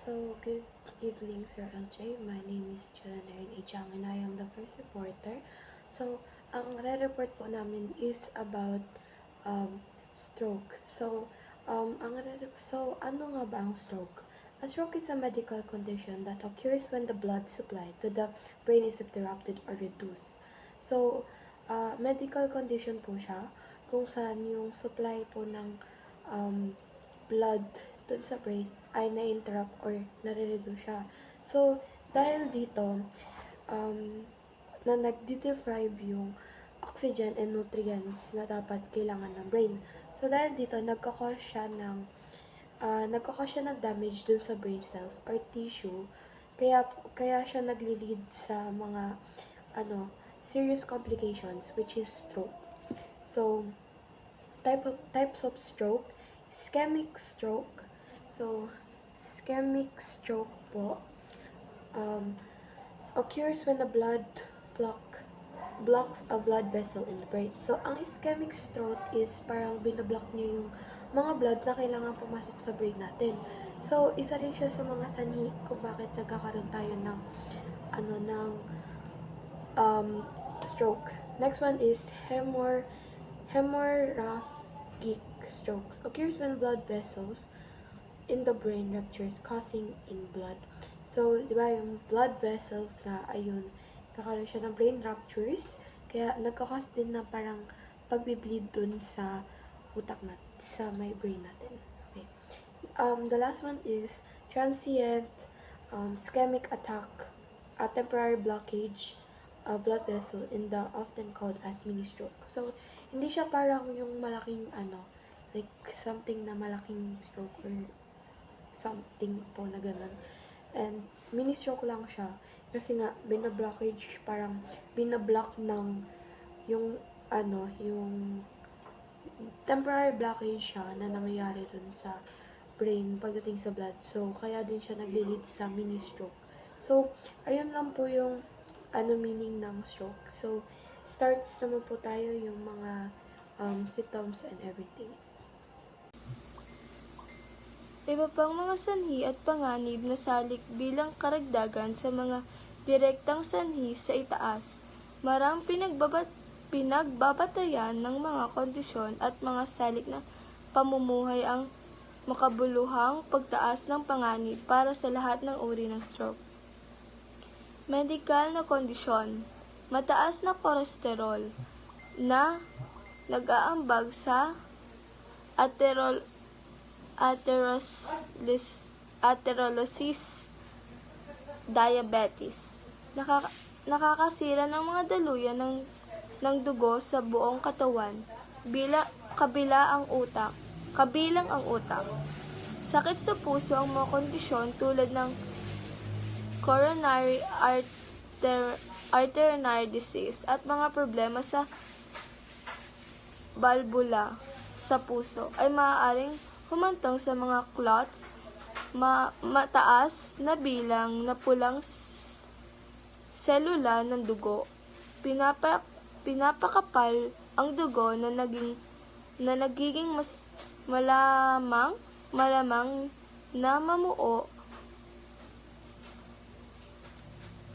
So, good evening, Sir LJ. My name is Julian Echang and I am the first reporter. So, ang re-report po namin is about stroke. So, ano nga ba ang stroke? A stroke is a medical condition that occurs when the blood supply to the brain is interrupted or reduced. So, medical condition po siya kung saan yung supply po ng blood dun sa brain ay na-interrupt or nare-reduce siya. So, dahil dito, na nagde-deprive yung oxygen and nutrients na dapat kailangan ng brain. So, dahil dito, nagkakause siya ng damage dun sa brain cells or tissue. Kaya siya nagli-lead sa mga, serious complications, which is stroke. So, types of stroke, ischemic stroke. So, ischemic stroke po occurs when a blood blocks a blood vessel in the brain. So, ang ischemic stroke is parang binablock niya yung mga blood na kailangan pumasok sa brain natin. So, isa rin siya sa mga sanhi kung bakit nagkakaroon tayo ng stroke. Next one is hemorrhagic strokes. Occurs when blood vessels in the brain ruptures, causing in blood. So, di ba yung blood vessels nga, ayun, kakaroon siya ng brain ruptures, kaya nagkakause din na parang pagbi-bleed dun sa utak natin, sa may brain natin. Okay. The last one is transient ischemic attack, a temporary blockage of blood vessel in the often called as mini stroke. So, hindi siya parang yung malaking like something na malaking stroke or something po na ganun. And mini stroke lang siya kasi nga binablockage, parang binablock ng yung temporary blockage siya na nangyayari dun sa brain pagdating sa blood. So, kaya din siya nagli-lead sa mini stroke. So, ayun lang po yung meaning ng stroke. So, starts naman po tayo yung mga symptoms and everything. Iba pang mga sanhi at panganib na salik bilang karagdagan sa mga direktang sanhi sa itaas. Marang pinagbabatayan ng mga kondisyon at mga salik na pamumuhay ang makabuluhang pagtaas ng panganib para sa lahat ng uri ng stroke. Medikal na kondisyon. Mataas na kolesterol na nag-aambag sa atherosclerosis, diabetes. Nakakasira ng mga daluyan ng dugo sa buong katawan, kabilang ang utak. Sakit sa puso ang mga kondisyon tulad ng coronary artery disease at mga problema sa balbula sa puso ay maaaring humantong sa mga clots, mataas na bilang na pulang selula ng dugo. Pinapakapal ang dugo na nagiging mas malamang na mamuo.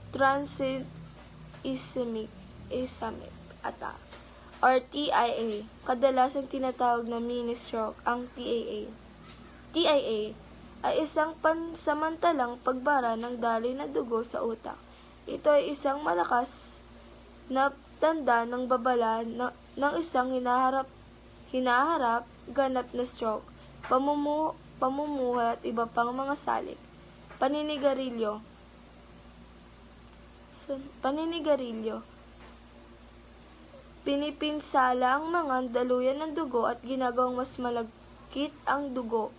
Transient ischemic attack or TIA, kadalasan tinatawag na mini stroke. Ang TIA ay isang pansamantalang pagbara ng daloy ng dugo sa utak. Ito ay isang malakas na tanda ng babala ng isang hinaharap ganap na stroke, pamumuhay at iba pang mga salik. Paninigarilyo. Pinipinsala ang mga daluyan ng dugo at ginagawang mas malagkit ang dugo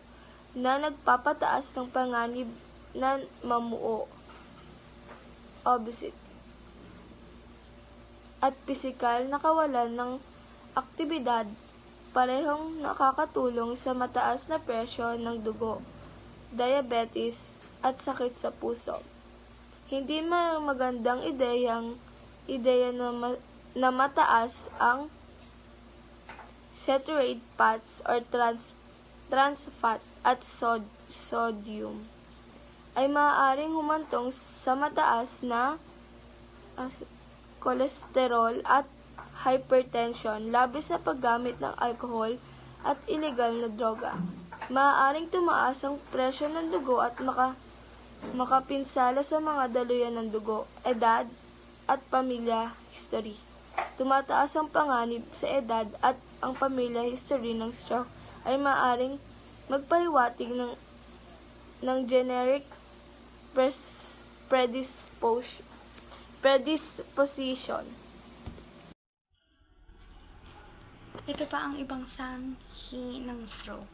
na nagpapataas ng panganib na mamuo. Obesity. At pisikal na kawalan ng aktibidad, parehong nakakatulong sa mataas na presyo ng dugo, diabetes at sakit sa puso. Hindi magandang ideya na mataas ang saturated fats or trans fat at sodium. ay maaaring humantong sa mataas na kolesterol at hypertension, labis sa paggamit ng alkohol at ilegal na droga. Maaaring tumaas ang presyo ng dugo at makapinsala sa mga daluyan ng dugo, edad at pamilya history. Tumataas ang panganib sa edad at ang pamilya history ng stroke ay maaaring magpahiwatig ng generic predisposition. Ito pa ang ibang sanhi ng stroke.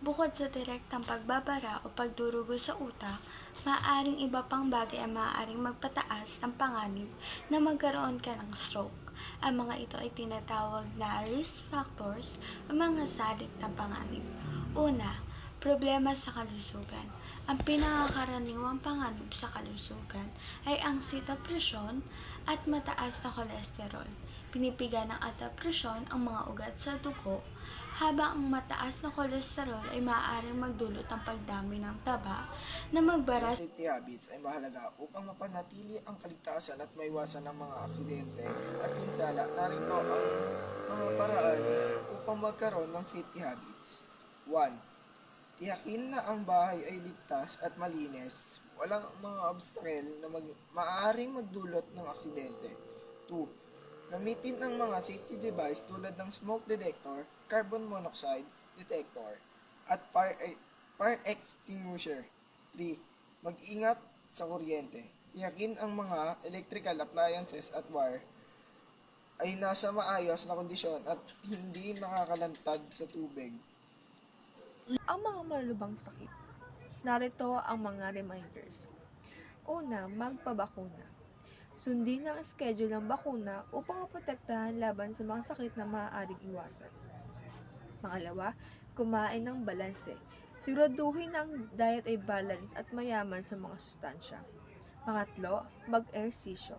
Bukod sa direktang pagbabara o pagdurugo sa utak, maaaring iba pang bagay ang maaaring magpataas ng panganib na magkaroon ka ng stroke. Ang mga ito ay tinatawag na risk factors o mga salik ng panganib. Una, problema sa kalusugan. Ang pinakakaraniwang panganib sa kalusugan ay ang sita presyon at mataas na kolesterol. Pinipiga ng alta presyon ang mga ugat sa dugo, habang ang mataas na kolesterol ay maaaring magdulot ng pagdami ng taba na magbara sa Safety habits ay mahalaga upang mapanatili ang kaligtasan at maiwasan ang mga aksidente at pinsala. Narito ang mga paraan upang magkaroon ng safety habits. 1. Tiyakin na ang bahay ay ligtas at malinis. Walang mga obstacle na maaaring magdulot ng aksidente. 2. Gamitin ang mga safety device tulad ng smoke detector, carbon monoxide detector, at fire extinguisher. 3. Mag-ingat sa kuryente. Tiyakin ang mga electrical appliances at wire ay nasa maayos na kondisyon at hindi nakakalantad sa tubig. Ang mga malulubang sakit. Narito ang mga reminders. Una, magpabakuna. Sundin ang schedule ng bakuna upang maprotektahan laban sa mga sakit na maaaring iwasan. Pangalawa, kumain ng balanse. Siguraduhin na ang diet ay balance at mayaman sa mga sustansya. Pangatlo, mag-ehersisyo.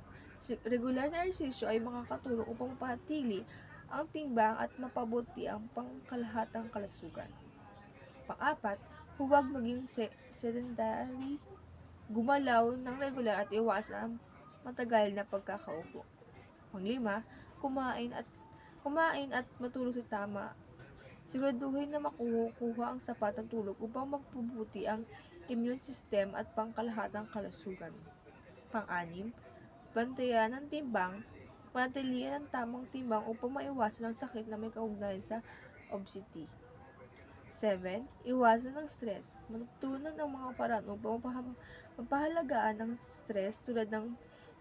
Regular na ehersisyo ay makakatulong upang mapanatili ang timbang at mapabuti ang pangkalahatang kalusugan. Pang-apat, huwag maging sedentary, gumalaw ng regular at iwasan ang matagal na pagkakaupo. Pang-lima, kumain at matulog sa tama. Siguraduhin na makukuha ang sapat na tulog upang mapabuti ang immune system at pangkalahatang kalusugan. Pang-anim, bantayan ng timbang, panatilian ang tamang timbang upang maiwasan ang sakit na may kaugnayan sa obesity. 7. Iwasan ng stress. Matutunan ang mga paraan upang mapahalagaan ng stress tulad ng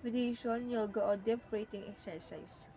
meditation, yoga o deep breathing exercise.